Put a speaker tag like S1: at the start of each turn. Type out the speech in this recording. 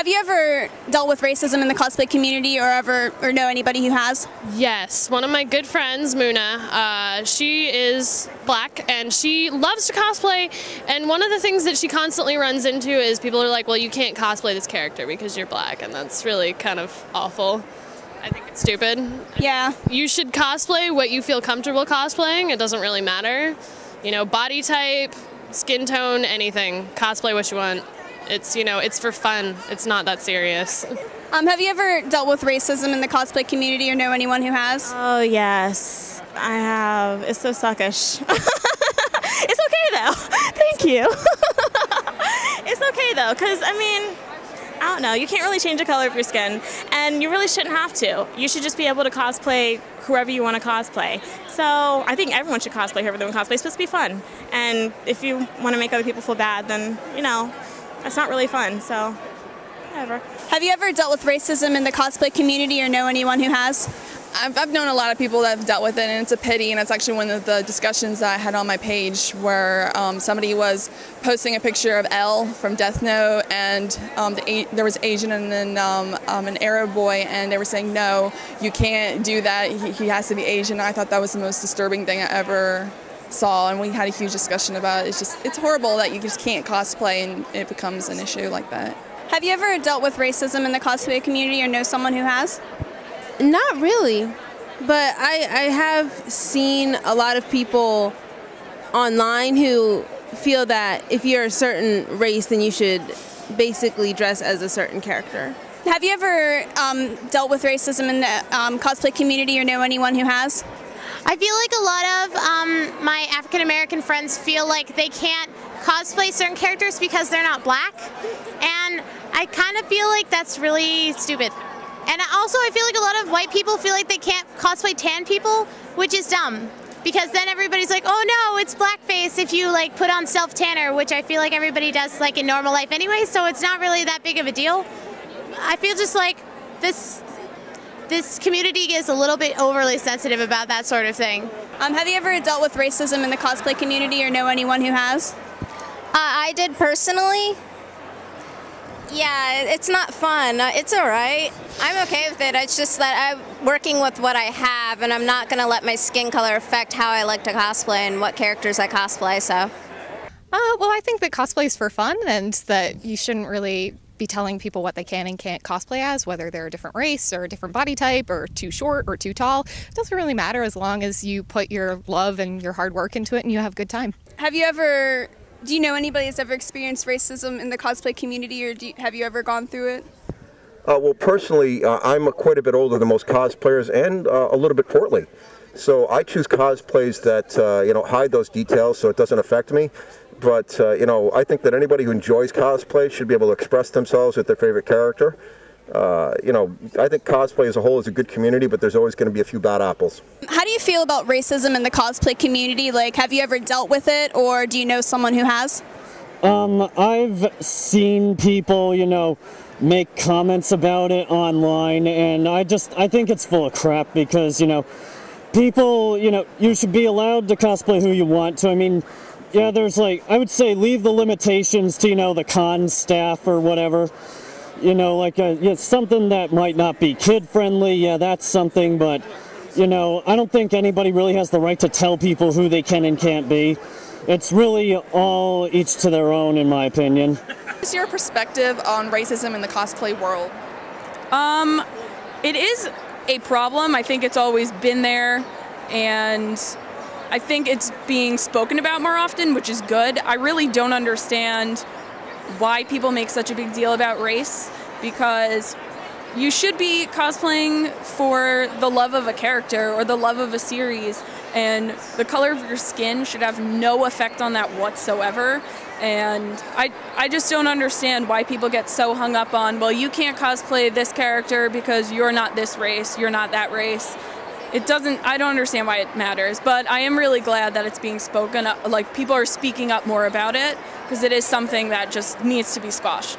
S1: Have you ever dealt with racism in the cosplay community or know anybody who has?
S2: Yes, one of my good friends, Muna, she is black and she loves to cosplay, and one of the things that she constantly runs into is people are like, well, you can't cosplay this character because you're black, and that's really kind of awful. I think it's stupid.
S1: Yeah.
S2: You should cosplay what you feel comfortable cosplaying. It doesn't really matter. You know, body type, skin tone, anything. Cosplay what you want. It's, you know, it's for fun. It's not that serious.
S1: Have you ever dealt with racism in the cosplay community or know anyone who has?
S3: Oh, yes, I have. It's so suckish. It's okay, though. Thank you. It's okay, though, because, I mean, I don't know. You can't really change the color of your skin, and you really shouldn't have to. You should just be able to cosplay whoever you want to cosplay. So I think everyone should cosplay whoever they want to cosplay. It's supposed to be fun. And if you want to make other people feel bad, then, you know, that's not really fun. So, whatever.
S1: Have you ever dealt with racism in the cosplay community or know anyone who has?
S4: I've known a lot of people that have dealt with it, and it's a pity, and it's actually one of the discussions that I had on my page where somebody was posting a picture of Elle from Death Note, and there was Asian and then an Arab boy, and they were saying, no, you can't do that, he has to be Asian. I thought that was the most disturbing thing I ever saw, and we had a huge discussion about it. It's horrible that you just can't cosplay and it becomes an issue like that.
S1: Have you ever dealt with racism in the cosplay community or know someone who has?
S5: Not really, but I have seen a lot of people online who feel that if you're a certain race, then you should basically dress as a certain character.
S1: Have you ever dealt with racism in the cosplay community or know anyone who has?
S6: I feel like a lot of my African American friends feel like they can't cosplay certain characters because they're not black, and I kind of feel like that's really stupid. And also I feel like a lot of white people feel like they can't cosplay tan people, which is dumb. Because then everybody's like, oh no, it's blackface if you like put on self-tanner, which I feel like everybody does like in normal life anyway, so it's not really that big of a deal. I feel just like this community is a little bit overly sensitive about that sort of thing.
S1: Have you ever dealt with racism in the cosplay community or know anyone who has?
S7: I did personally. Yeah, it's not fun. It's all right. I'm okay with it. It's just that I'm working with what I have, and I'm not going to let my skin color affect how I like to cosplay and what characters I cosplay, so.
S8: Well, I think that cosplay is for fun, and that you shouldn't really be telling people what they can and can't cosplay as, whether they're a different race or a different body type or too short or too tall. It doesn't really matter as long as you put your love and your hard work into it and you have a good time.
S1: Do you know anybody that's ever experienced racism in the cosplay community, or have you ever gone through it?
S9: Well, personally, I'm quite a bit older than most cosplayers and a little bit portly. So I choose cosplays that, you know, hide those details so it doesn't affect me. But, you know, I think that anybody who enjoys cosplay should be able to express themselves with their favorite character. You know, I think cosplay as a whole is a good community, but there's always going to be a few bad apples.
S1: How do you feel about racism in the cosplay community? Like, have you ever dealt with it, or do you know someone who has?
S10: I've seen people, you know, make comments about it online, and I think it's full of crap because, you know, people, you know, you should be allowed to cosplay who you want to. I mean, yeah, there's like, I would say leave the limitations to, you know, the con staff or whatever. You know, like something that might not be kid-friendly, yeah, that's something, but, you know, I don't think anybody really has the right to tell people who they can and can't be. It's really all each to their own, in my opinion.
S4: What's your perspective on racism in the cosplay world?
S11: It is a problem. I think it's always been there, and I think it's being spoken about more often, which is good. I really don't understand why people make such a big deal about race, because you should be cosplaying for the love of a character or the love of a series, and the color of your skin should have no effect on that whatsoever. And I just don't understand why people get so hung up on, well, you can't cosplay this character because you're not this race, you're not that race. I don't understand why it matters, but I am really glad that it's being spoken up, like people are speaking up more about it, because it is something that just needs to be squashed.